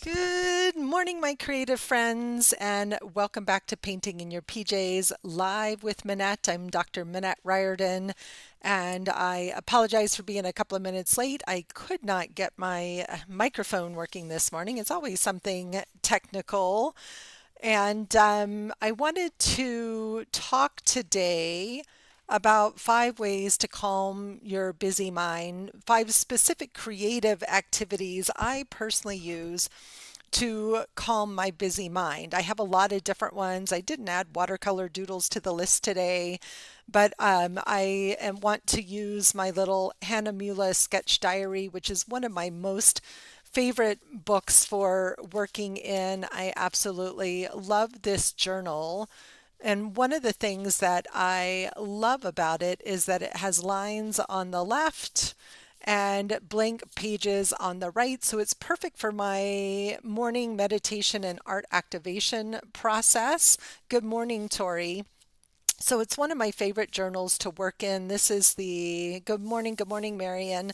Good morning, my creative friends, and welcome back to Painting in Your PJs live with Minette. I'm Dr. Minette Riordan, and I apologize for being a couple of minutes late. I could not get my microphone working this morning. It's always something technical. And I wanted to talk today about 5 ways to calm your busy mind, 5 specific creative activities I personally use to calm my busy mind. I have a lot of different ones. I didn't add watercolor doodles to the list today, but want to use my little Hannah Mula sketch diary, which is one of my most favorite books for working in. I absolutely love this journal. And one of the things that I love about it is that it has lines on the left and blank pages on the right. So it's perfect for my morning meditation and art activation process. Good morning, Tori. So it's one of my favorite journals to work in. This is the good morning, Marion.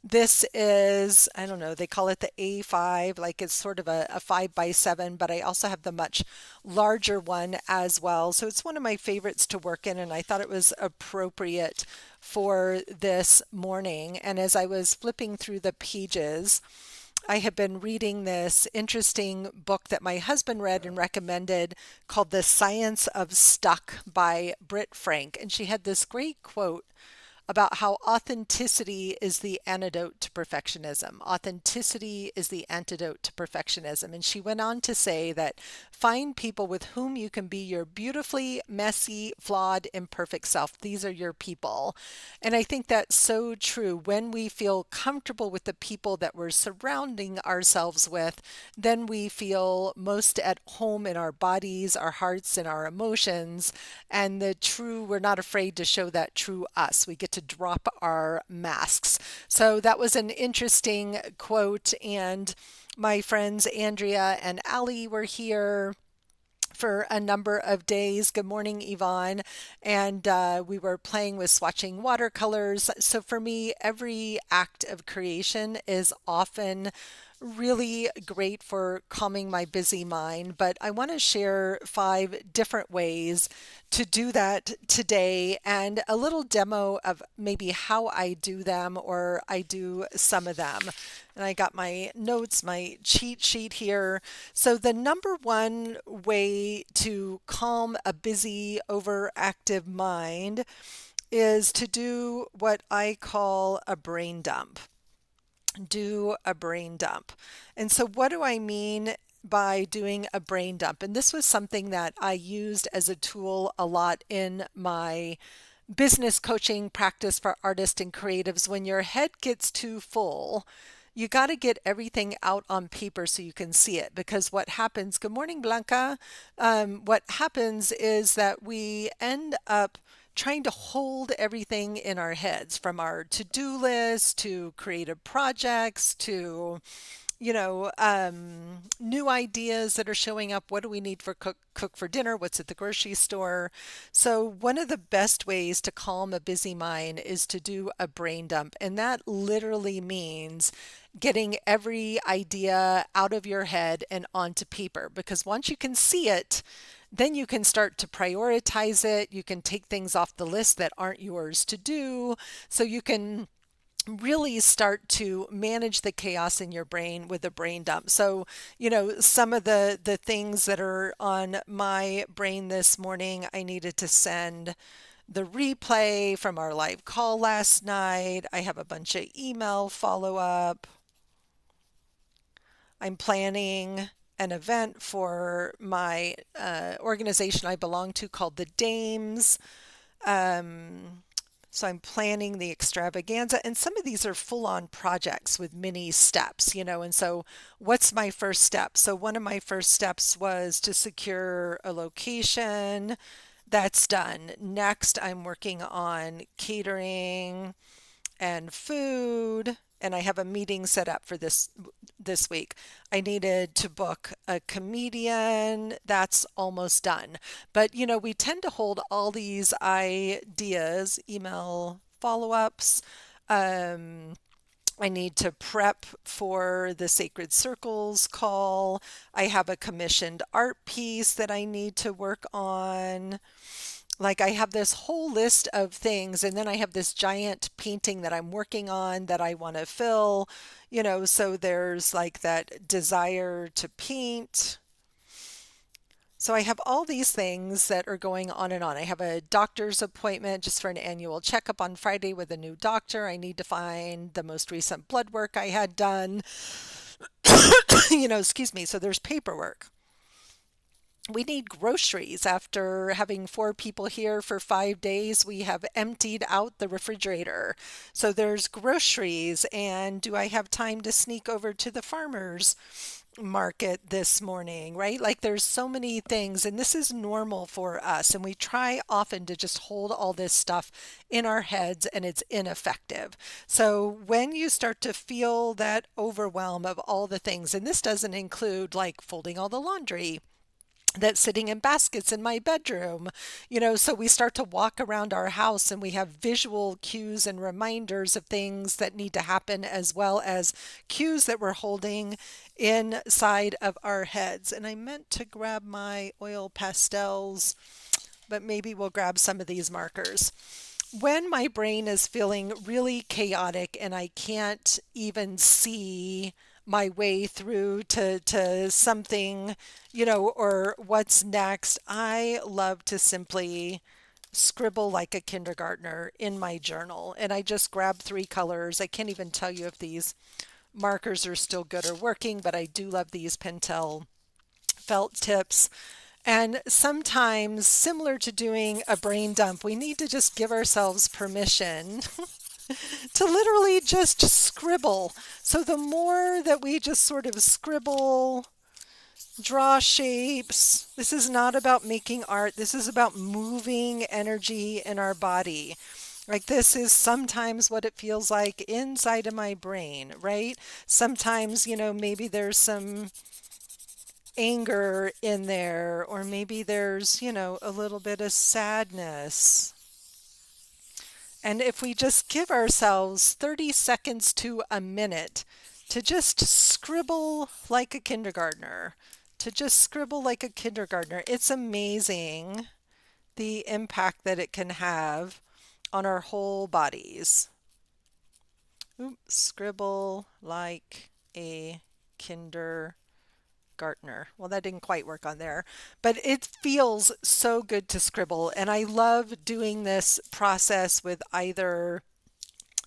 This is, I don't know, they call it the A5, like it's sort of a 5 by 7, but I also have the much larger one as well. So it's one of my favorites to work in, and I thought it was appropriate for this morning. And as I was flipping through the pages, I have been reading this interesting book that my husband read and recommended called The Science of Stuck by Britt Frank. And she had this great quote about how authenticity is the antidote to perfectionism. Authenticity is the antidote to perfectionism. And she went on to say that find people with whom you can be your beautifully messy, flawed, imperfect self. These are your people. And I think that's so true. When we feel comfortable with the people that we're surrounding ourselves with, then we feel most at home in our bodies, our hearts, and our emotions. And we're not afraid to show that true us. We get to drop our masks. So that was an interesting quote. And my friends Andrea and Ali were here for a number of days. Good morning, Yvonne. And we were playing with swatching watercolors. So for me, every act of creation is often really great for calming my busy mind. But I want to share 5 different ways to do that today and a little demo of maybe how I do them or I do some of them. And I got my notes, my cheat sheet here. So the number one way to calm a busy, overactive mind is to do what I call a brain dump. Do a brain dump. And so what do I mean by doing a brain dump? And this was something that I used as a tool a lot in my business coaching practice for artists and creatives. When your head gets too full, you got to get everything out on paper so you can see it. Because what happens, good morning, Blanca. What happens is that we end up trying to hold everything in our heads, from our to-do list to creative projects to new ideas that are showing up. What do we need for cook for dinner? What's at the grocery store? So one of the best ways to calm a busy mind is to do a brain dump. And that literally means getting every idea out of your head and onto paper. Because once you can see it, then you can start to prioritize it. You can take things off the list that aren't yours to do. So you can really start to manage the chaos in your brain with a brain dump. So, some of the things that are on my brain this morning, I needed to send the replay from our live call last night. I have a bunch of email follow up. I'm planning an event for my organization I belong to called the Dames. So I'm planning the extravaganza, and some of these are full-on projects with mini steps, and so what's my first step? So one of my first steps was to secure a location. That's done. Next, I'm working on catering and food, and I have a meeting set up for this week. I needed to book a comedian. That's almost done. But we tend to hold all these ideas, email follow-ups, I need to prep for the Sacred Circles call. I have a commissioned art piece that I need to work on. Like I have this whole list of things, and then I have this giant painting that I'm working on that I want to fill, so there's like that desire to paint. So I have all these things that are going on and on. I have a doctor's appointment just for an annual checkup on Friday with a new doctor. I need to find the most recent blood work I had done, excuse me. So there's paperwork. We need groceries. After having four people here for 5 days, we have emptied out the refrigerator. So there's groceries. And do I have time to sneak over to the farmer's market this morning, right? Like there's so many things, and this is normal for us. And we try often to just hold all this stuff in our heads, and it's ineffective. So when you start to feel that overwhelm of all the things, and this doesn't include like folding all the laundry that's sitting in baskets in my bedroom. So we start to walk around our house and we have visual cues and reminders of things that need to happen, as well as cues that we're holding inside of our heads. And I meant to grab my oil pastels, but maybe we'll grab some of these markers. When my brain is feeling really chaotic and I can't even see my way through to something, or what's next, I love to simply scribble like a kindergartner in my journal. And I just grab three colors. I can't even tell you if these markers are still good or working, but I do love these Pentel felt tips. And sometimes, similar to doing a brain dump, we need to just give ourselves permission to literally just scribble. So the more that we just sort of scribble, draw shapes, this is not about making art. This is about moving energy in our body. Like this is sometimes what it feels like inside of my brain, right? Sometimes, maybe there's some anger in there, or maybe there's, a little bit of sadness. And if we just give ourselves 30 seconds to a minute to just scribble like a kindergartner, it's amazing the impact that it can have on our whole bodies. Oops, scribble like a kindergartner. Well, that didn't quite work on there, but it feels so good to scribble. And I love doing this process with either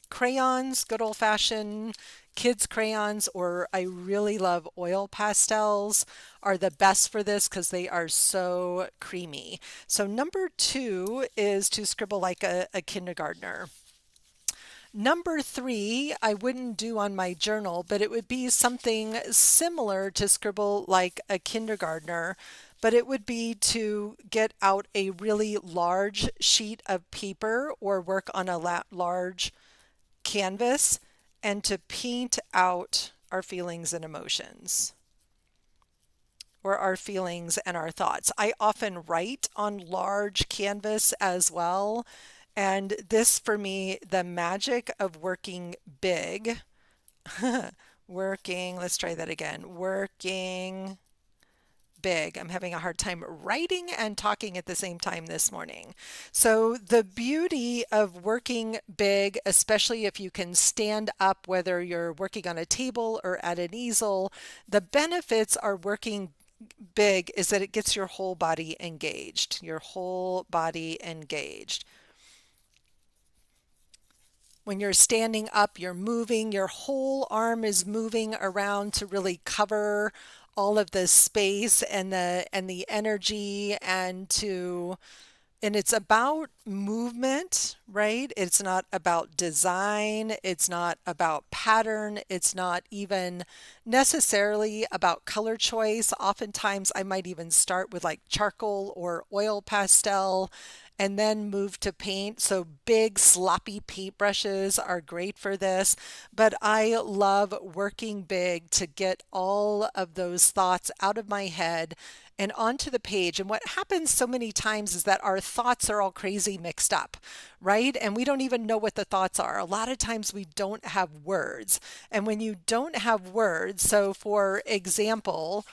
crayons, good old fashioned kids crayons, or I really love oil pastels are the best for this because they are so creamy. So number 2 is to scribble like a kindergartner. Number 3, I wouldn't do on my journal, but it would be something similar to scribble like a kindergartner, but it would be to get out a really large sheet of paper or work on a large canvas and to paint out our feelings and emotions, or our feelings and our thoughts. I often write on large canvas as well. And this, for me, the magic of working big, let's try that again, working big. I'm having a hard time writing and talking at the same time this morning. So the beauty of working big, especially if you can stand up, whether you're working on a table or at an easel, the benefits are working big is that it gets your whole body engaged, When you're standing up, you're moving, your whole arm is moving around to really cover all of the space and the energy, and it's about movement, right? It's not about design, it's not about pattern, it's not even necessarily about color choice. Oftentimes I might even start with like charcoal or oil pastel and then move to paint. So big sloppy paintbrushes are great for this, but I love working big to get all of those thoughts out of my head and onto the page. And what happens so many times is that our thoughts are all crazy mixed up, right? And we don't even know what the thoughts are. A lot of times we don't have words. And when you don't have words, so for example,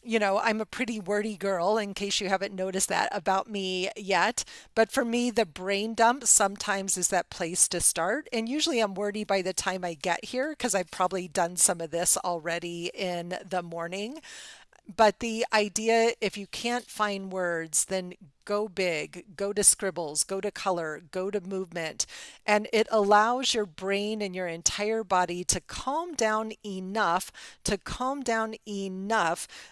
I'm a pretty wordy girl, in case you haven't noticed that about me yet. But for me, the brain dump sometimes is that place to start. And usually I'm wordy by the time I get here because I've probably done some of this already in the morning. But the idea, if you can't find words, then go big, go to scribbles, go to color, go to movement. And it allows your brain and your entire body to calm down enough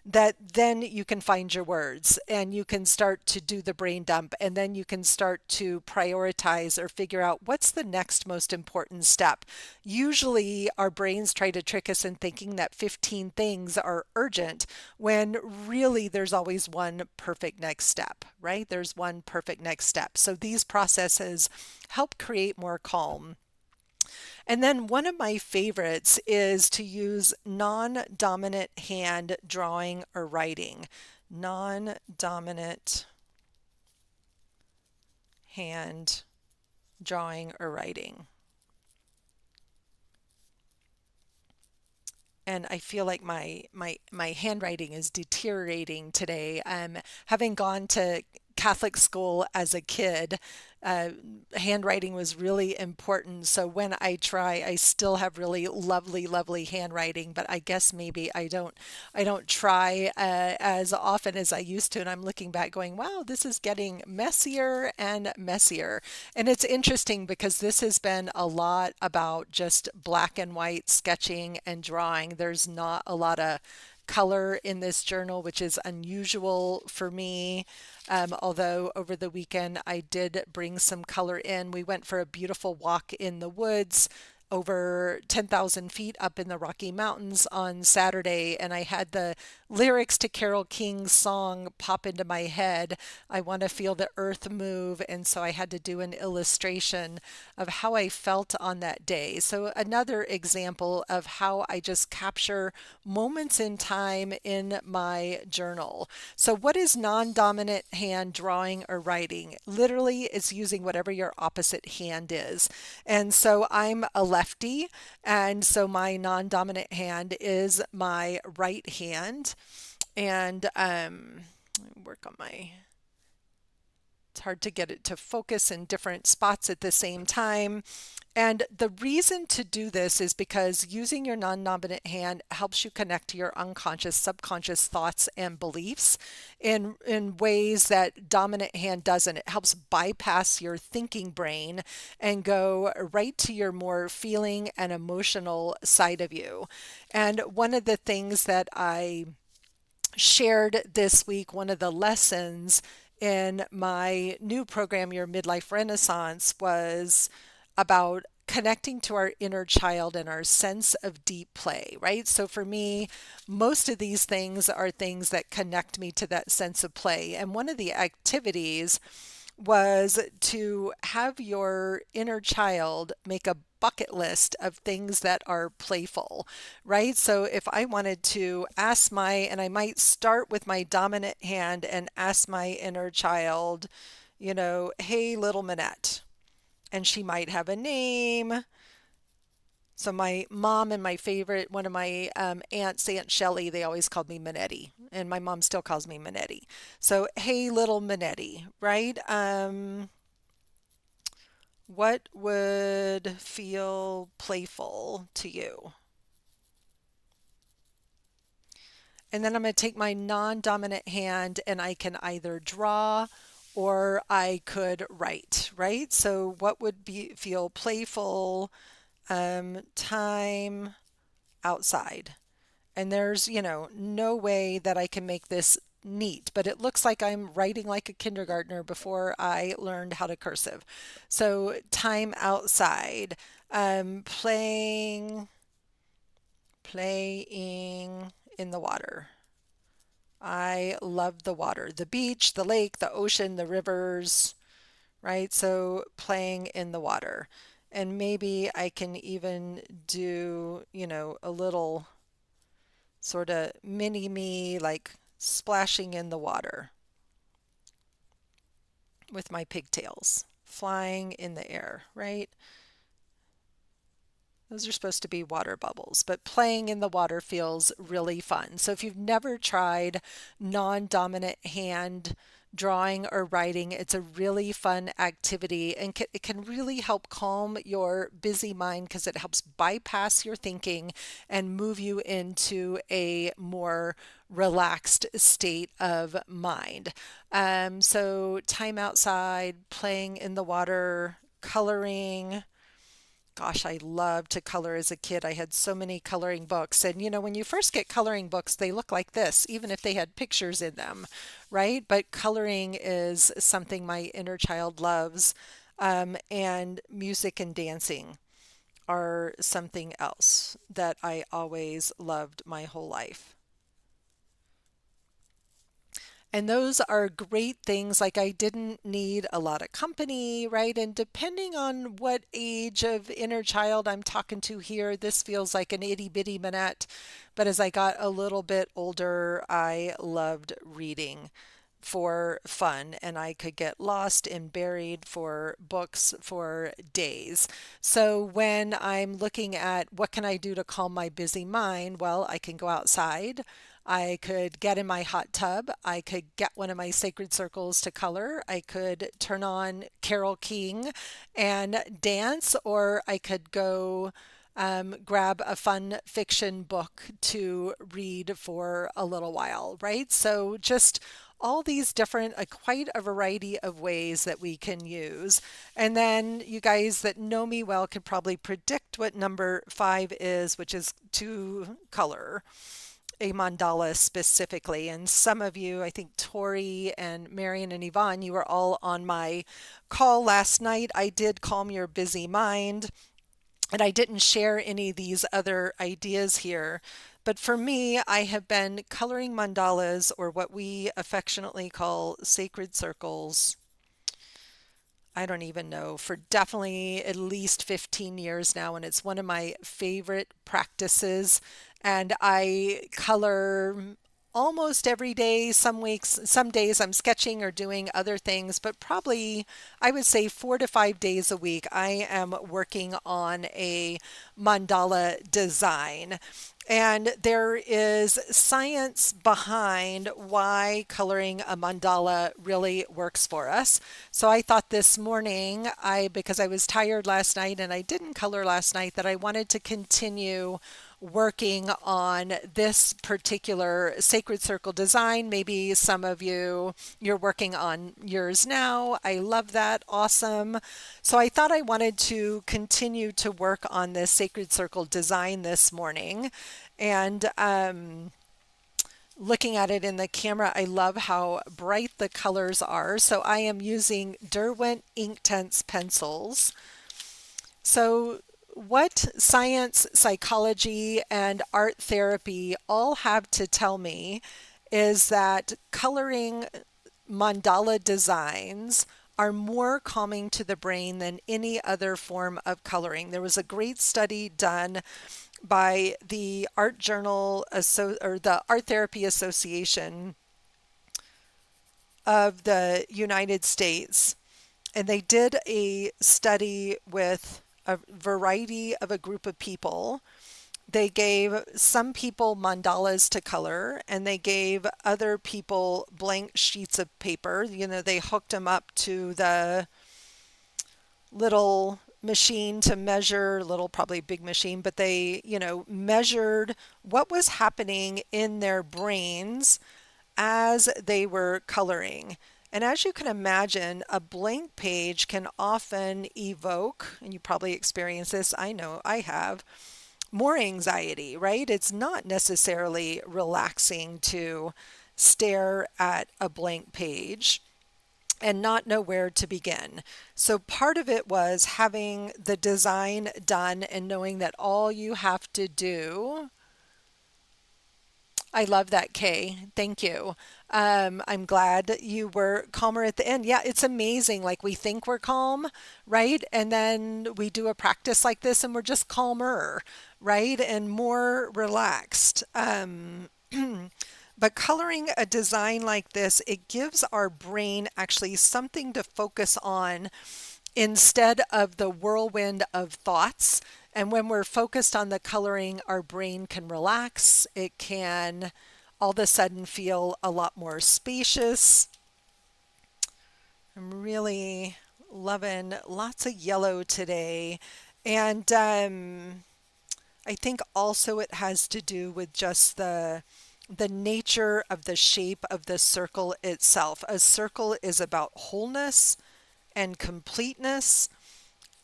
that then you can find your words and you can start to do the brain dump. And then you can start to prioritize or figure out what's the next most important step. Usually our brains try to trick us in thinking that 15 things are urgent when really there's always one perfect next step, right? There's one perfect next step. So these processes help create more calm. And then one of my favorites is to use non-dominant hand drawing or writing. Non-dominant hand drawing or writing. And I feel like my handwriting is deteriorating today. Having gone to Catholic school as a kid, uh, handwriting was really important. So when I try, I still have really lovely, lovely handwriting, but I guess maybe I don't try as often as I used to. And I'm looking back going, wow, this is getting messier and messier. And it's interesting because this has been a lot about just black and white sketching and drawing. There's not a lot of color in this journal, which is unusual for me. Although over the weekend I did bring some color in. We went for a beautiful walk in the woods over 10,000 feet up in the Rocky Mountains on Saturday, and I had the lyrics to Carole King's song pop into my head. I want to feel the earth move, and so I had to do an illustration of how I felt on that day. So another example of how I just capture moments in time in my journal. So what is non-dominant hand drawing or writing? Literally, it's using whatever your opposite hand is. And so I'm a lefty, and so my non-dominant hand is my right hand. And work on my, it's hard to get it to focus in different spots at the same time. And the reason to do this is because using your non-dominant hand helps you connect to your unconscious, subconscious thoughts and beliefs in ways that dominant hand doesn't. It helps bypass your thinking brain and go right to your more feeling and emotional side of you. And one of the things that I shared this week, one of the lessons in my new program, Your Midlife Renaissance, was about connecting to our inner child and our sense of deep play, right? So for me, most of these things are things that connect me to that sense of play. And one of the activities was to have your inner child make a bucket list of things that are playful, right? So if I wanted to ask and I might start with my dominant hand and ask my inner child, hey, little Minette, and she might have a name. So my mom and one of my aunts, Aunt Shelley, they always called me Minette, and my mom still calls me Minette. So, hey, little Minette, right? What would feel playful to you? And then I'm going to take my non-dominant hand and I can either draw or I could write, right? So what would feel playful? Time outside. And there's, no way that I can make this neat, but it looks like I'm writing like a kindergartner before I learned how to cursive. So time outside, playing in the water. I love the water, the beach, the lake, the ocean, the rivers. right? So playing in the water. And maybe I can even do, a little sort of mini me, like splashing in the water with my pigtails, flying in the air, right? Those are supposed to be water bubbles, but playing in the water feels really fun. So if you've never tried non-dominant hand drawing or writing, it's a really fun activity and it can really help calm your busy mind because it helps bypass your thinking and move you into a more relaxed state of mind. So time outside, playing in the water, coloring. Gosh, I loved to color as a kid. I had so many coloring books. And when you first get coloring books, they look like this, even if they had pictures in them, right? But coloring is something my inner child loves. And music and dancing are something else that I always loved my whole life. And those are great things. Like I didn't need a lot of company, right? And depending on what age of inner child I'm talking to here, this feels like an itty bitty Minette. But as I got a little bit older, I loved reading for fun and I could get lost and buried for books for days. So when I'm looking at what can I do to calm my busy mind, well, I can go outside. I could get in my hot tub. I could get one of my sacred circles to color. I could turn on Carole King and dance, or I could go grab a fun fiction book to read for a little while, right? So just all these different, quite a variety of ways that we can use. And then you guys that know me well could probably predict what number 5 is, which is to color a mandala specifically. And some of you, I think Tori and Marion and Yvonne, you were all on my call last night. I did calm your busy mind. And I didn't share any of these other ideas here. But for me, I have been coloring mandalas, or what we affectionately call sacred circles, I don't even know, for definitely at least 15 years now. And it's one of my favorite practices. And I color almost every day. Some weeks, some days I'm sketching or doing other things, but probably I would say 4 to 5 days a week I am working on a mandala design. And there is science behind why coloring a mandala really works for us. So I thought this morning, because I was tired last night and I didn't color last night, that I wanted to continue working on this particular sacred circle design. Maybe some of you're working on yours now. I love that. Awesome. So I thought I wanted to continue to work on this sacred circle design this morning. And looking at it in the camera, I love how bright the colors are. So I am using Derwent Inktense pencils. So what science, psychology, and art therapy all have to tell me is that coloring mandala designs are more calming to the brain than any other form of coloring. There was a great study done by the Art Journal or the Art Therapy Association of the United States, and they did a study with a variety of a group of people. They gave some people mandalas to color and they gave other people blank sheets of paper. They hooked them up to the little machine to measure, little probably big machine, but they, measured what was happening in their brains as they were coloring. And as you can imagine, a blank page can often evoke, and you probably experience this, I know I have, more anxiety, right? It's not necessarily relaxing to stare at a blank page and not know where to begin. So part of it was having the design done and knowing that all you have to do I love that, Kay. Thank you. I'm glad you were calmer at the end. Yeah, it's amazing. Like we think we're calm, right? And then we do a practice like this and we're just calmer, right? And more relaxed. But coloring a design like this, it gives our brain actually something to focus on instead of the whirlwind of thoughts. And when we're focused on the coloring, our brain can relax. It can all of a sudden feel a lot more spacious. I'm really loving lots of yellow today. And I think also it has to do with just the nature of the shape of the circle itself. A circle is about wholeness and completeness.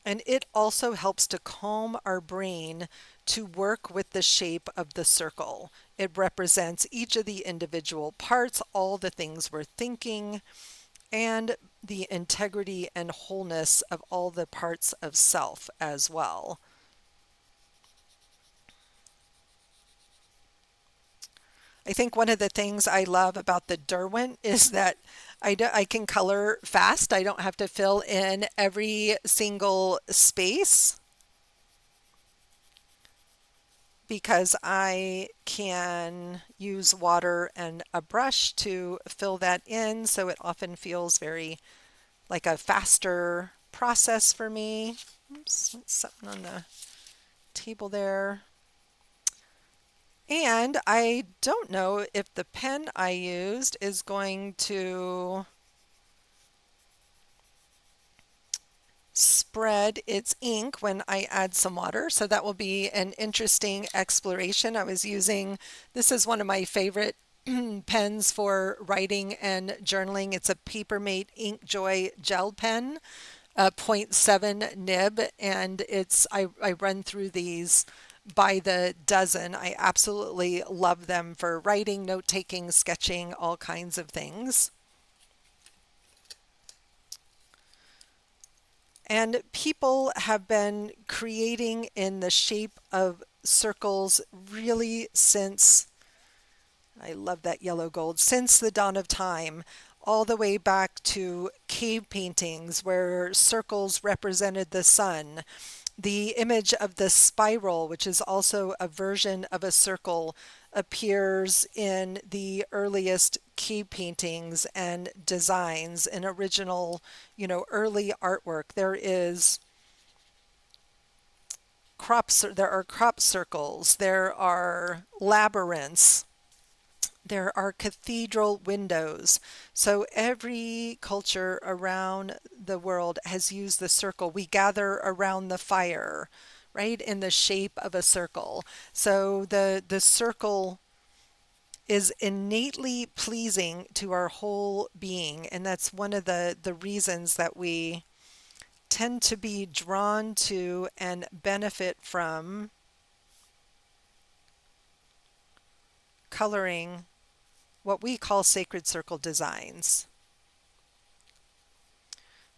And it also helps to calm our brain to work with the shape of the circle. It represents each of the individual parts, all the things we're thinking, and the integrity and wholeness of all the parts of self as well. I think one of the things I love about the Derwent is that I can color fast. I don't have to fill in every single space because I can use water and a brush to fill that in. So it often feels very like a faster process for me. Oops, that's something on the table there. And I don't know if the pen I used is going to spread its ink when I add some water. So that will be an interesting exploration. This is one of my favorite pens for writing and journaling. It's a Papermate Inkjoy gel pen, a .7 nib, and I run through these by the dozen. I absolutely love them for writing, note taking, sketching, all kinds of things. And people have been creating in the shape of circles really since, I love that yellow gold, since the dawn of time, all the way back to cave paintings where circles represented the sun. The image of the spiral, which is also a version of a circle, appears in the earliest cave paintings and designs in original, early artwork. There are crop circles, there are labyrinths, there are cathedral windows. So every culture around the world has used the circle. We gather around the fire, right, in the shape of a circle. So the circle is innately pleasing to our whole being, and that's one of the reasons that we tend to be drawn to and benefit from coloring what we call sacred circle designs.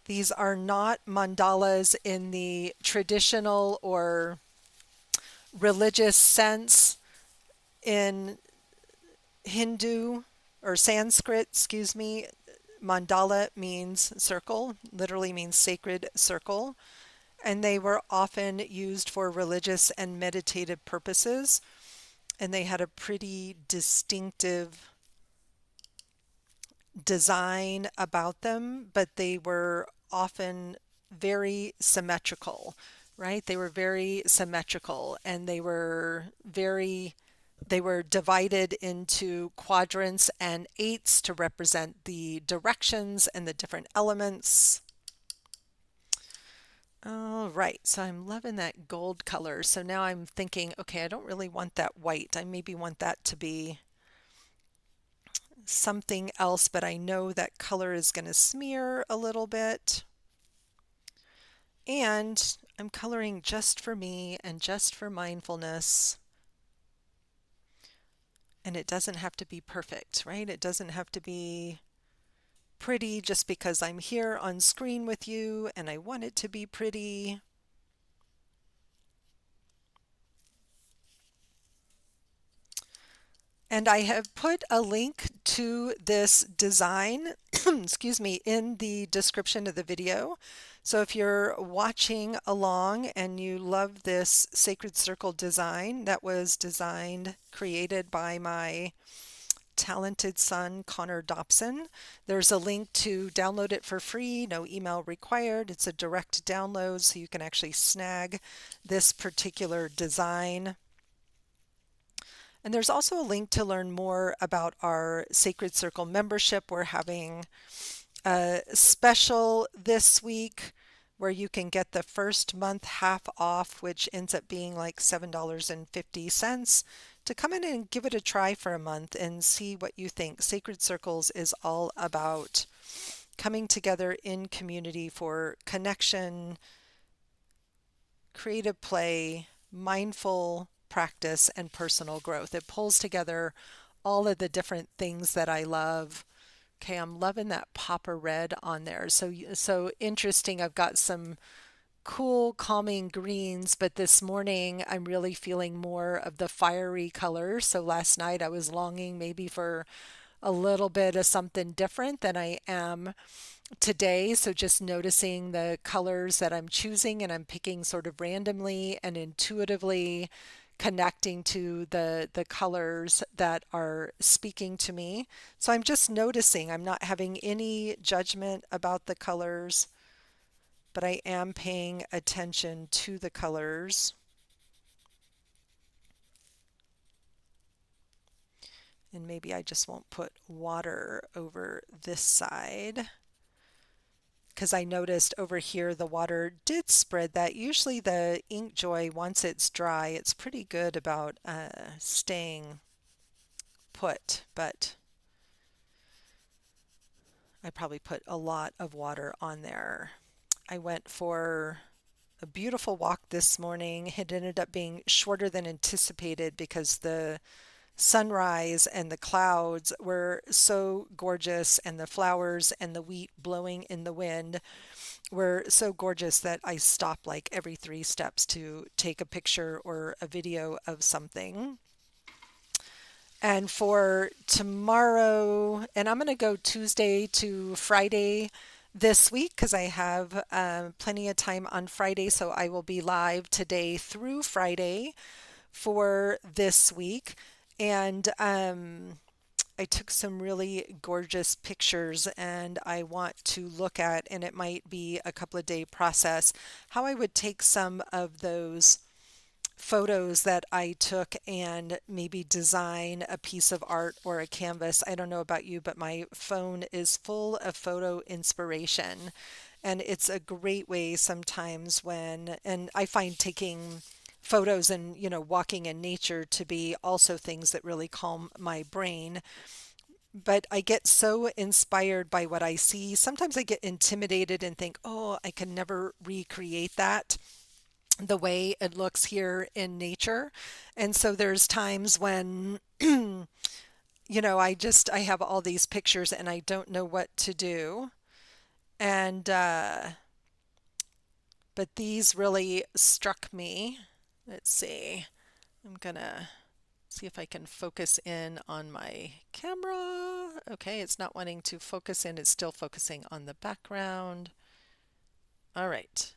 These are not mandalas in the traditional or religious sense. In Hindu or Sanskrit, excuse me, mandala means circle, literally means sacred circle, and they were often used for religious and meditative purposes, and they had a pretty distinctive design about them, but they were often very symmetrical, right? They were very symmetrical and they were divided into quadrants and eights to represent the directions and the different elements. All right, so I'm loving that gold color. So now I'm thinking, okay, I don't really want that white. I maybe want that to be something else, but I know that color is going to smear a little bit. And I'm coloring just for me and just for mindfulness. And it doesn't have to be perfect, right? It doesn't have to be pretty just because I'm here on screen with you and I want it to be pretty. And I have put a link to this design, excuse me, in the description of the video. So if you're watching along and you love this sacred circle design that was created by my talented son, Connor Dobson, there's a link to download it for free, no email required. It's a direct download, so you can actually snag this particular design. And there's also a link to learn more about our Sacred Circle membership. We're having a special this week where you can get the first month half off, which ends up being like $7.50, to come in and give it a try for a month and see what you think. Sacred Circles is all about coming together in community for connection, creative play, mindful practice, and personal growth. It pulls together all of the different things that I love. Okay, I'm loving that popper red on there. So interesting. I've got some cool, calming greens, but this morning I'm really feeling more of the fiery colors. So last night I was longing maybe for a little bit of something different than I am today. So just noticing the colors that I'm choosing, and I'm picking sort of randomly and intuitively connecting to the colors that are speaking to me. So I'm just noticing. I'm not having any judgment about the colors, but I am paying attention to the colors. And maybe I just won't put water over this side, because I noticed over here the water did spread that. Usually the ink joy, once it's dry, it's pretty good about staying put, but I probably put a lot of water on there. I went for a beautiful walk this morning. It ended up being shorter than anticipated because the sunrise and the clouds were so gorgeous, and the flowers and the wheat blowing in the wind were so gorgeous that I stopped like every 3 steps to take a picture or a video of something. And for tomorrow, and I'm going to go Tuesday to Friday this week because I have plenty of time on Friday, so I will be live today through Friday for this week. And I took some really gorgeous pictures, and I want to look at, and it might be a couple of day process, how I would take some of those photos that I took and maybe design a piece of art or a canvas. I don't know about you, but my phone is full of photo inspiration. And it's a great way sometimes and I find taking photos and, walking in nature to be also things that really calm my brain. But I get so inspired by what I see. Sometimes I get intimidated and think, oh, I can never recreate that the way it looks here in nature. And so there's times when, I have all these pictures and I don't know what to do. And, but these really struck me. Let's see. I'm gonna see if I can focus in on my camera. Okay, it's not wanting to focus in. It's still focusing on the background. All right.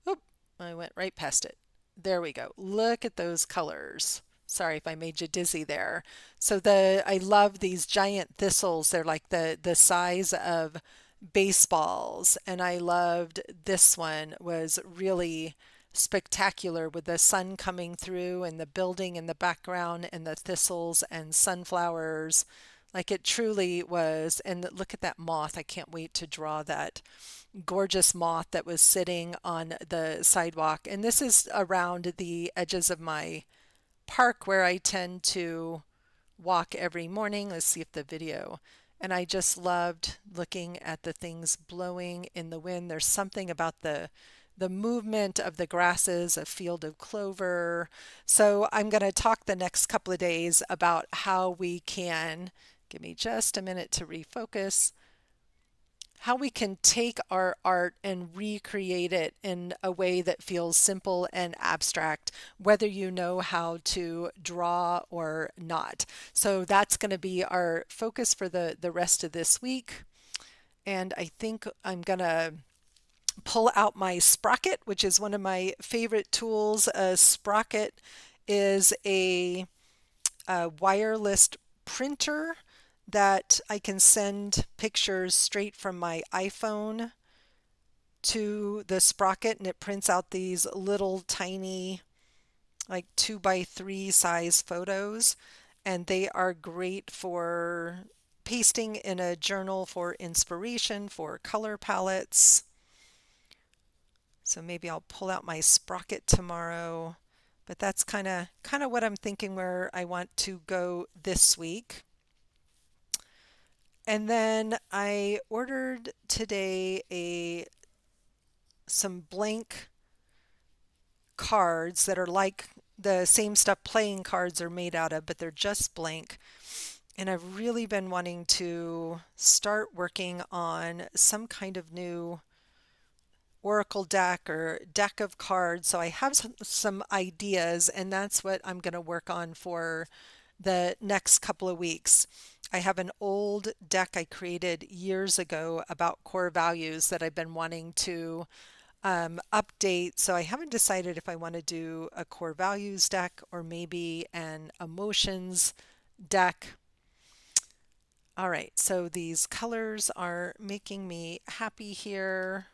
Oop, I went right past it. There we go. Look at those colors. Sorry if I made you dizzy there. So I love these giant thistles. They're like the size of baseballs. And I loved this one, was really spectacular with the sun coming through and the building in the background and the thistles and sunflowers. Like it truly was. And look at that moth. I can't wait to draw that gorgeous moth that was sitting on the sidewalk. And this is around the edges of my park where I tend to walk every morning. Let's see if the video. And I just loved looking at the things blowing in the wind. There's something about the movement of the grasses, a field of clover. So I'm going to talk the next couple of days about how we can, give me just a minute to refocus, how we can take our art and recreate it in a way that feels simple and abstract, whether you know how to draw or not. So that's going to be our focus for the rest of this week. And I think I'm going to pull out my sprocket, which is one of my favorite tools. A sprocket is a wireless printer that I can send pictures straight from my iPhone to the sprocket, and it prints out these little tiny, like 2 by 3 size photos, and they are great for pasting in a journal for inspiration, for color palettes. So maybe I'll pull out my sprocket tomorrow, but that's kind of what I'm thinking where I want to go this week. And then I ordered today a some blank cards that are like the same stuff playing cards are made out of, but they're just blank. And I've really been wanting to start working on some kind of new oracle deck or deck of cards. So I have some ideas, and that's what I'm going to work on for the next couple of weeks. I have an old deck I created years ago about core values that I've been wanting to update. So I haven't decided if I want to do a core values deck or maybe an emotions deck. All right, so these colors are making me happy here.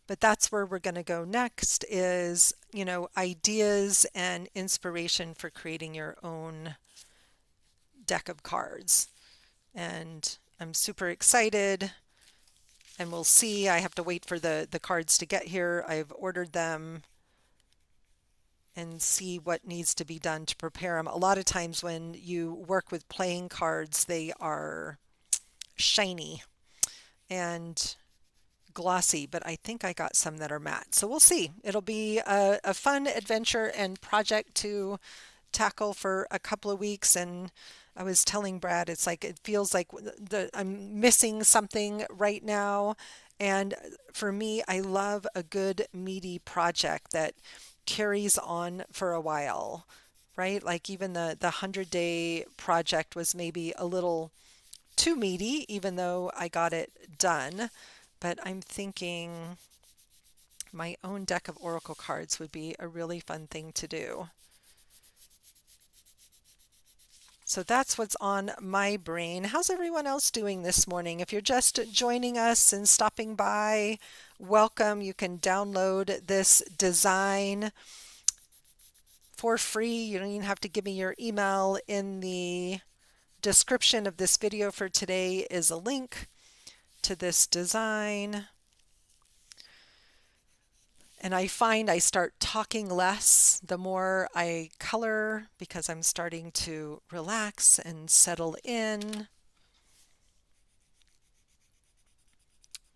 But that's where we're going to go next is, ideas and inspiration for creating your own deck of cards. And I'm super excited, and we'll see. I have to wait for the cards to get here. I've ordered them and see what needs to be done to prepare them. A lot of times when you work with playing cards, they are shiny and glossy, but I think I got some that are matte. So we'll see. It'll be a fun adventure and project to tackle for a couple of weeks. And I was telling Brad, it's like it feels like I'm missing something right now. And for me, I love a good meaty project that carries on for a while, right? Like even the 100-day project was maybe a little too meaty, even though I got it done. But I'm thinking my own deck of oracle cards would be a really fun thing to do. So that's what's on my brain. How's everyone else doing this morning? If you're just joining us and stopping by, welcome. You can download this design for free. You don't even have to give me your email. In the description of this video for today is a link to this design. And I find I start talking less the more I color because I'm starting to relax and settle in.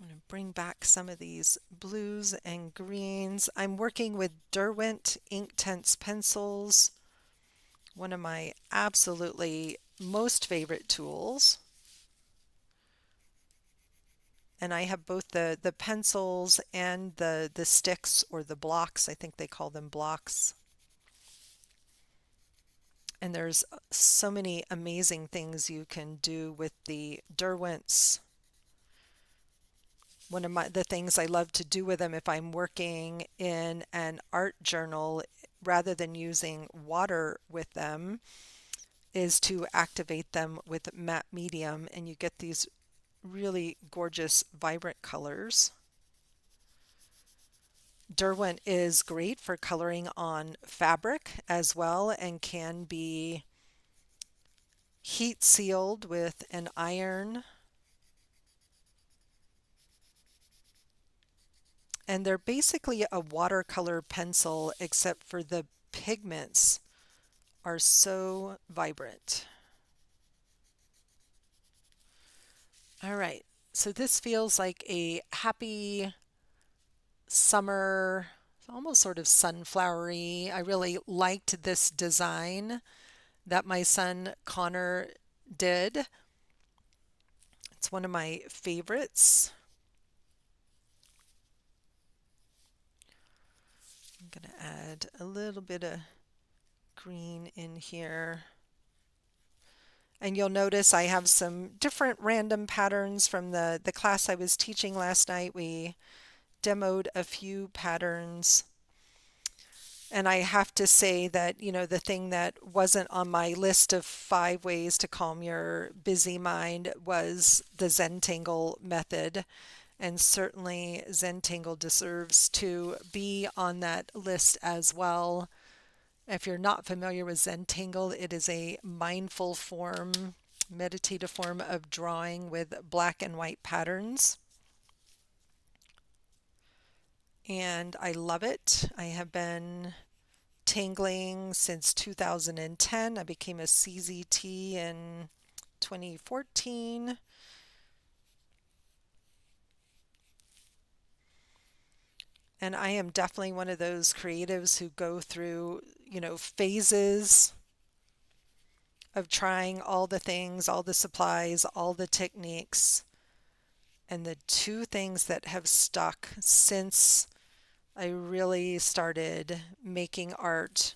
I'm going to bring back some of these blues and greens. I'm working with Derwent Inktense pencils, one of my absolutely most favorite tools. And I have both the pencils and the sticks or the blocks. I think they call them blocks. And there's so many amazing things you can do with the Derwents. One of the things I love to do with them if I'm working in an art journal, rather than using water with them, is to activate them with matte medium, and you get these really gorgeous, vibrant colors. Derwent is great for coloring on fabric as well and can be heat sealed with an iron. And they're basically a watercolor pencil, except for the pigments are so vibrant. All right, so this feels like a happy summer, almost sort of sunflowery. I really liked this design that my son Connor did. It's one of my favorites. I'm going to add a little bit of green in here. And you'll notice I have some different random patterns from the class I was teaching last night. We demoed a few patterns. And I have to say that, the thing that wasn't on my list of 5 ways to calm your busy mind was the zentangle method. And certainly zentangle deserves to be on that list as well. If you're not familiar with zentangle, it is a mindful form, meditative form of drawing with black and white patterns. And I love it. I have been tangling since 2010. I became a CZT in 2014. And I am definitely one of those creatives who go through, phases of trying all the things, all the supplies, all the techniques. And the two things that have stuck since I really started making art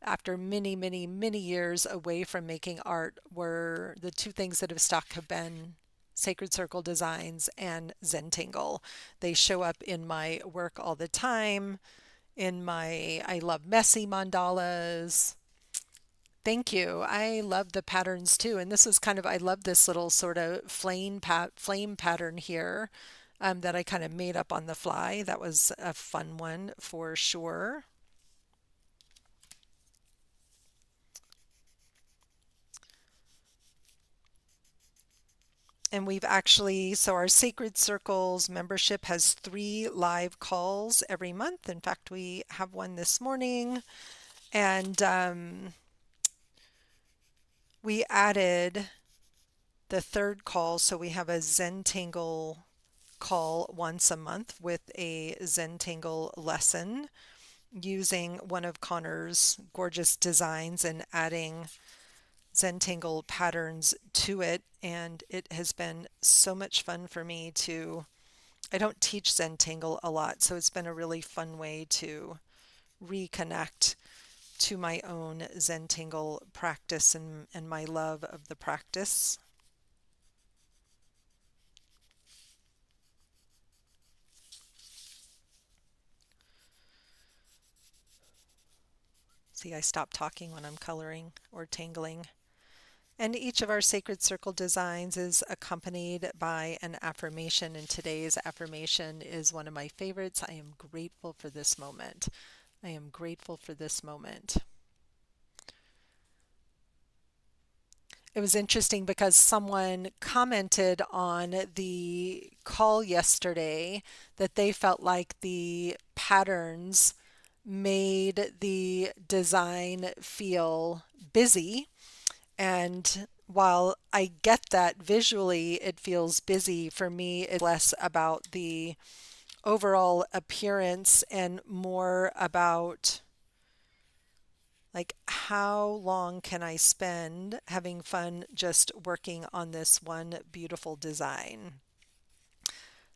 after many, many, many years away from making art were the two things that have stuck have been Sacred Circle designs and zentangle. They show up in my work all the time. I love messy mandalas. Thank you. I love the patterns too. And this is I love this little sort of flame pattern here that I kind of made up on the fly. That was a fun one for sure. And so our Sacred Circles membership has 3 live calls every month. In fact, we have one this morning. And we added the third call, so we have a zentangle call once a month with a zentangle lesson using one of Connor's gorgeous designs and adding zentangle patterns to it. And it has been so much fun for me I don't teach zentangle a lot, so it's been a really fun way to reconnect to my own zentangle practice and my love of the practice. See, I stop talking when I'm coloring or tangling. And each of our Sacred Circle designs is accompanied by an affirmation, and today's affirmation is one of my favorites. I am grateful for this moment. I am grateful for this moment. It was interesting because someone commented on the call yesterday that they felt like the patterns made the design feel busy. And while I get that visually it feels busy, for me it's less about the overall appearance and more about like how long can I spend having fun just working on this one beautiful design.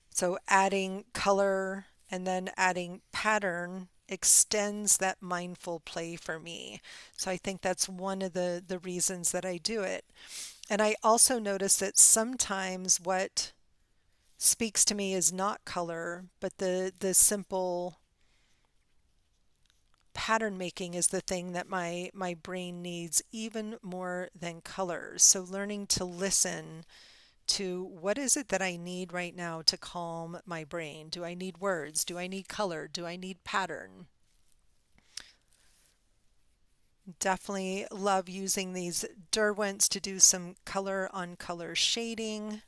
So adding color and then adding pattern extends that mindful play for me. So I think that's one of the reasons that I do it. And I also notice that sometimes what speaks to me is not color, but the simple pattern making is the thing that my brain needs even more than colors. So learning to listen to what is it that I need right now to calm my brain? Do I need words? Do I need color? Do I need pattern? Definitely love using these Derwents to do some color on color shading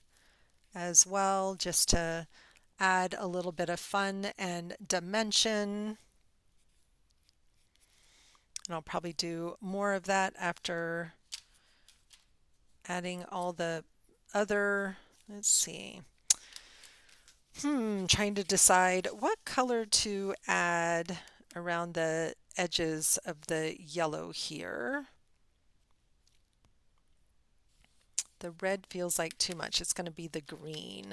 as well, just to add a little bit of fun and dimension. And I'll probably do more of that after adding all the other, let's see. Trying to decide what color to add around the edges of the yellow here. The red feels like too much. It's going to be the green.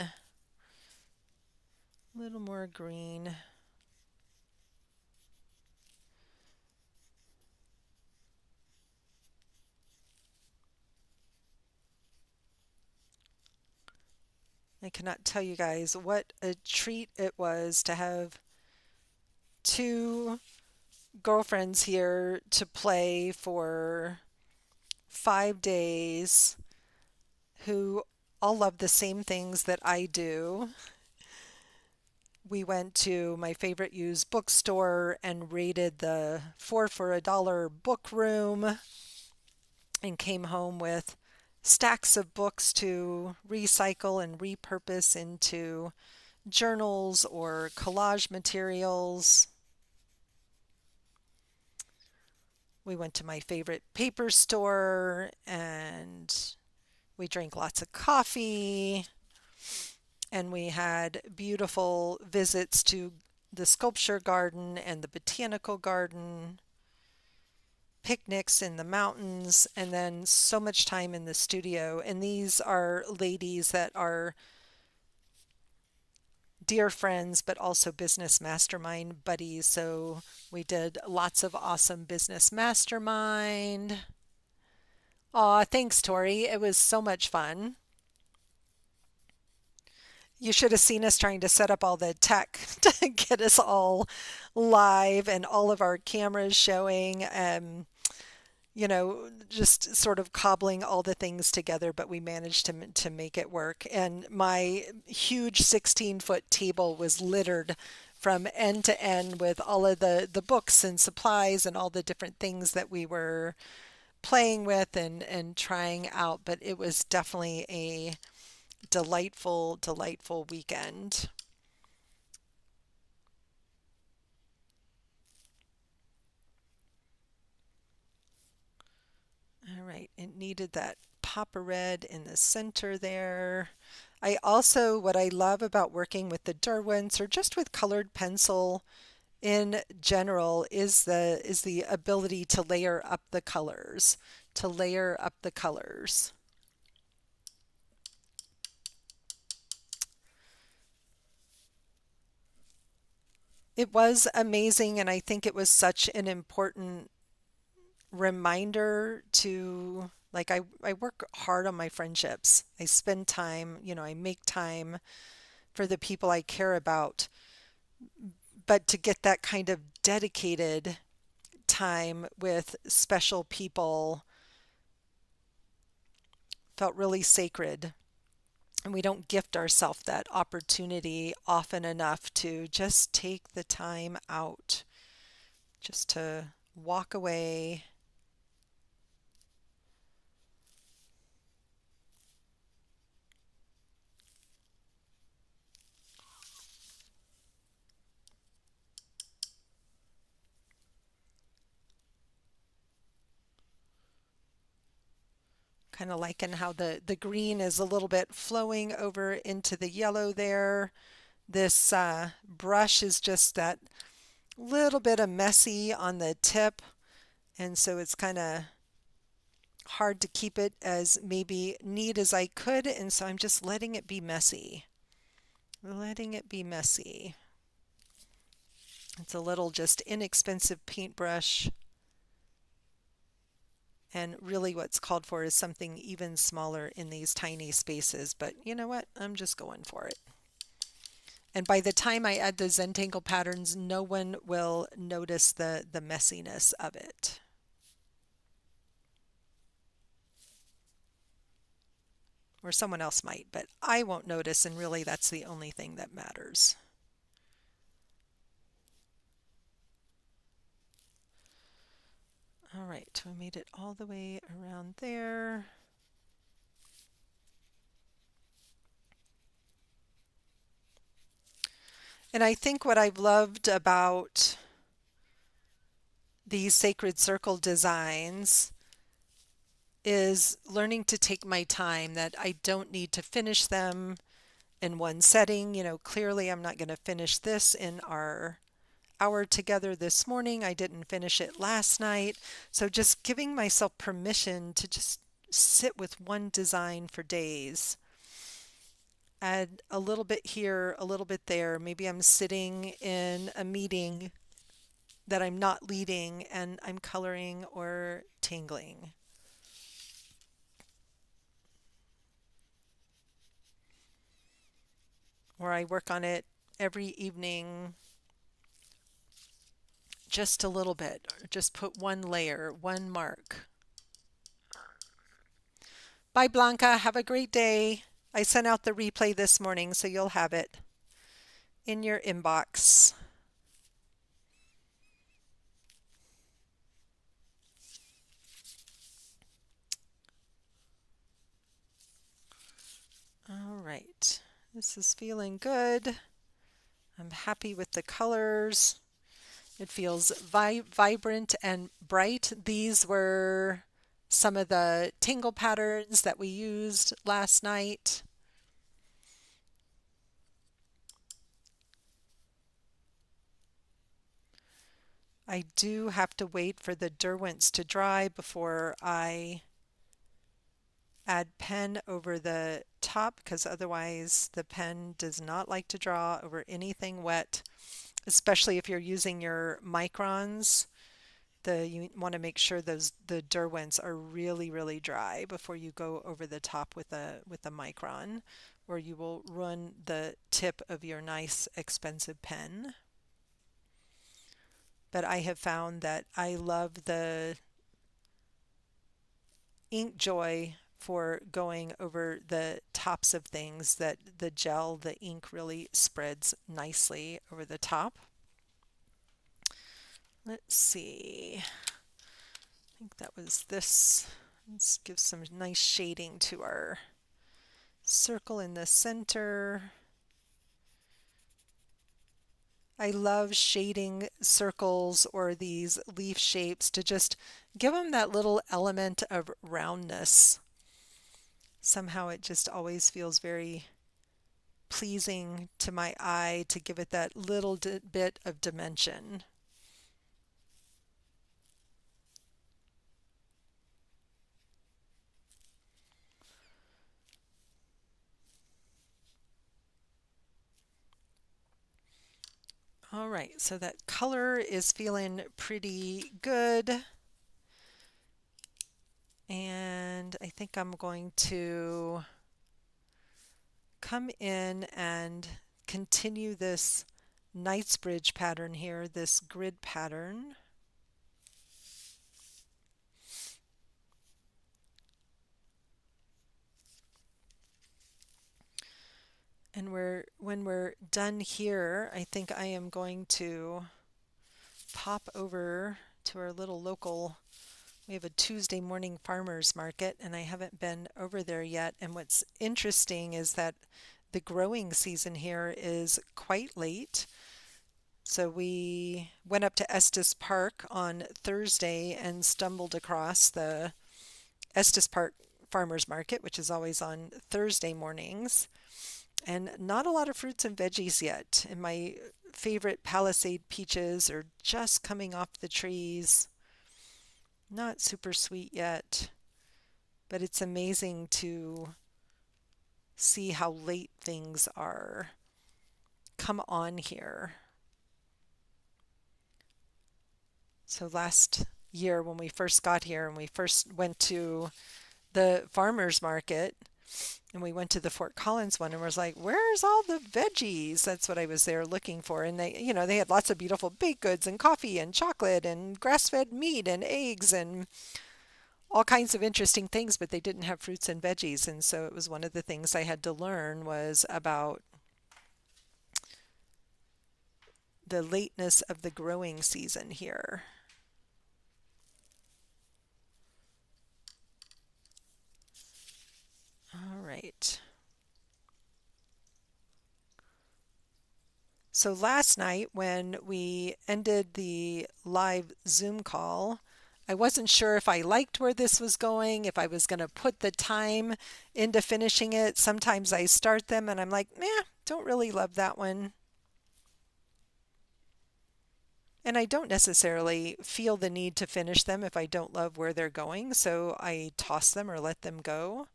A little more green. I cannot tell you guys what a treat it was to have two girlfriends here to play for 5 days who all love the same things that I do. We went to my favorite used bookstore and raided the 4 for $1 book room and came home with stacks of books to recycle and repurpose into journals or collage materials. We went to my favorite paper store and we drank lots of coffee and we had beautiful visits to the sculpture garden and the botanical garden, picnics in the mountains, and then so much time in the studio. And these are ladies that are dear friends, but also business mastermind buddies. So we did lots of awesome business mastermind. Aw, thanks, Tori. It was so much fun. You should have seen us trying to set up all the tech to get us all live and all of our cameras showing. Just sort of cobbling all the things together, but we managed to make it work. And my huge 16-foot table was littered from end to end with all of the books and supplies and all the different things that we were playing with and trying out. But it was definitely a delightful, delightful weekend. All right, it needed that pop of red in the center there. I also, what I love about working with the Derwents or just with colored pencil in general is the ability to layer up the colors, to layer up the colors. It was amazing, and I think it was such an important reminder to like I work hard on my friendships. I spend time, I make time for the people I care about. But to get that kind of dedicated time with special people felt really sacred. And we don't gift ourselves that opportunity often enough to just take the time out, just to walk away. Kind of liking how the green is a little bit flowing over into the yellow there. This brush is just that little bit of messy on the tip, and so it's kind of hard to keep it as maybe neat as I could, and so I'm just letting it be messy. Letting it be messy. It's a little just inexpensive paintbrush, and really what's called for is something even smaller in these tiny spaces, but you know what? I'm just going for it. And by the time I add the zentangle patterns, no one will notice the messiness of it. Or someone else might, but I won't notice, and really that's the only thing that matters. All right, we made it all the way around there. And I think what I've loved about these sacred circle designs is learning to take my time, that I don't need to finish them in one setting. Clearly I'm not going to finish this in our hour together this morning. I didn't finish it last night. So just giving myself permission to just sit with one design for days. Add a little bit here, a little bit there. Maybe I'm sitting in a meeting that I'm not leading and I'm coloring or tangling. Or I work on it every evening just a little bit, or just put one layer, one mark. Bye, Blanca. Have a great day. I sent out the replay this morning, so you'll have it in your inbox. All right. This is feeling good. I'm happy with the colors. It feels vibrant and bright. These were some of the tangle patterns that we used last night. I do have to wait for the Derwents to dry before I add pen over the top, because otherwise the pen does not like to draw over anything wet, especially if you're using your microns. You want to make sure the Derwents are really, really dry before you go over the top with a micron, or you will ruin the tip of your nice expensive pen. But I have found that I love the ink joy for going over the tops of things, that the gel, the ink really spreads nicely over the top. Let's see. I think that was this. Let's give some nice shading to our circle in the center. I love shading circles or these leaf shapes to just give them that little element of roundness. Somehow it just always feels very pleasing to my eye to give it that little bit of dimension. All right, so that color is feeling pretty good. And I think I'm going to come in and continue this Knightsbridge pattern here, this grid pattern. And when we're done here, I think I am going to pop over to our little local, we have a Tuesday morning farmers market, and I haven't been over there yet. And what's interesting is that the growing season here is quite late. So we went up to Estes Park on Thursday and stumbled across the Estes Park Farmers Market, which is always on Thursday mornings. And not a lot of fruits and veggies yet. And my favorite Palisade peaches are just coming off the trees. Not super sweet yet, but it's amazing to see how late things are come on here. So last year when we first got here and we first went to the farmers market, and we went to the Fort Collins one and was like, where's all the veggies? That's what I was there looking for. And they had lots of beautiful baked goods and coffee and chocolate and grass-fed meat and eggs and all kinds of interesting things, but they didn't have fruits and veggies. And so it was one of the things I had to learn was about the lateness of the growing season here. All right. So last night when we ended the live Zoom call, I wasn't sure if I liked where this was going, if I was going to put the time into finishing it. Sometimes I start them and I'm like, don't really love that one. And I don't necessarily feel the need to finish them if I don't love where they're going, so I toss them or let them go.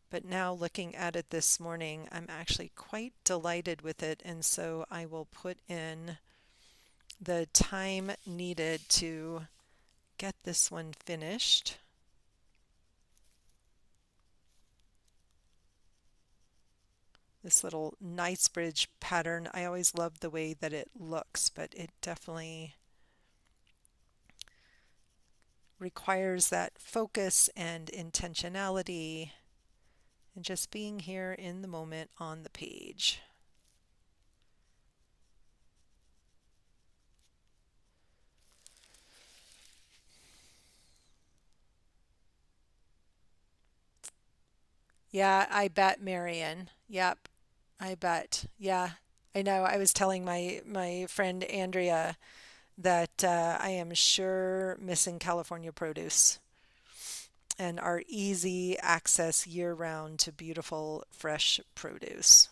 But now looking at it this morning, I'm actually quite delighted with it, and so I will put in the time needed to get this one finished. This little Knightsbridge pattern, I always love the way that it looks, but it definitely requires that focus and intentionality and just being here in the moment on the page. Yeah, I bet, Marion. Yep, I bet. Yeah, I know. I was telling my friend Andrea that I am sure missing California produce and our easy access year round to beautiful fresh produce.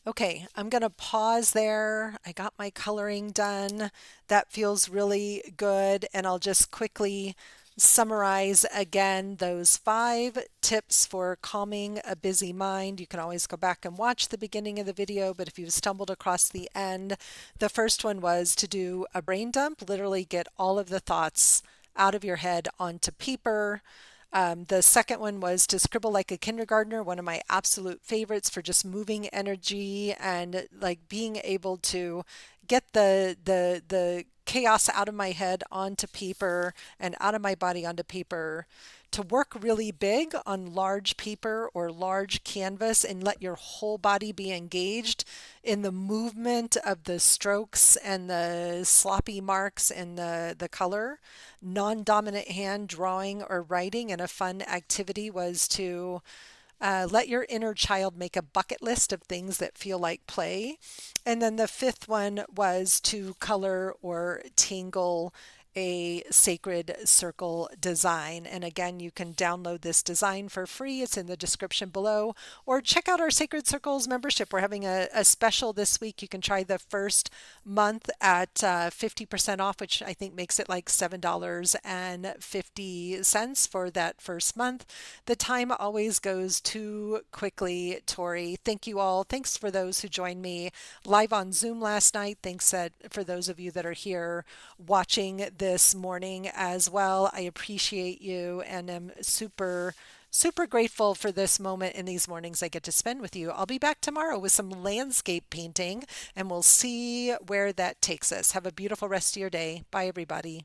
Okay, I'm going to pause there. I got my coloring done. That feels really good. And I'll just quickly summarize again those 5 tips for calming a busy mind. You can always go back and watch the beginning of the video, but if you've stumbled across the end, the first one was to do a brain dump, literally get all of the thoughts out of your head onto paper. The second one was to scribble like a kindergartner, one of my absolute favorites for just moving energy and like being able to get the chaos out of my head onto paper and out of my body onto paper, to work really big on large paper or large canvas and let your whole body be engaged in the movement of the strokes and the sloppy marks and the color. Non-dominant hand drawing or writing and a fun activity was to let your inner child make a bucket list of things that feel like play. And then the fifth one was to color or tangle a sacred circle design. And again, you can download this design for free. It's in the description below, or check out our Sacred Circles membership. We're having a special this week. You can try the first month at 50% off, which I think makes it like $7.50 for that first month. The time always goes too quickly, Tori. Thank you all. Thanks for those who joined me live on Zoom last night. Thanks for those of you that are here watching this morning as well. I appreciate you and am super grateful for this moment in these mornings I get to spend with you. I'll be back tomorrow with some landscape painting and we'll see where that takes us. Have a beautiful rest of your day. Bye, everybody.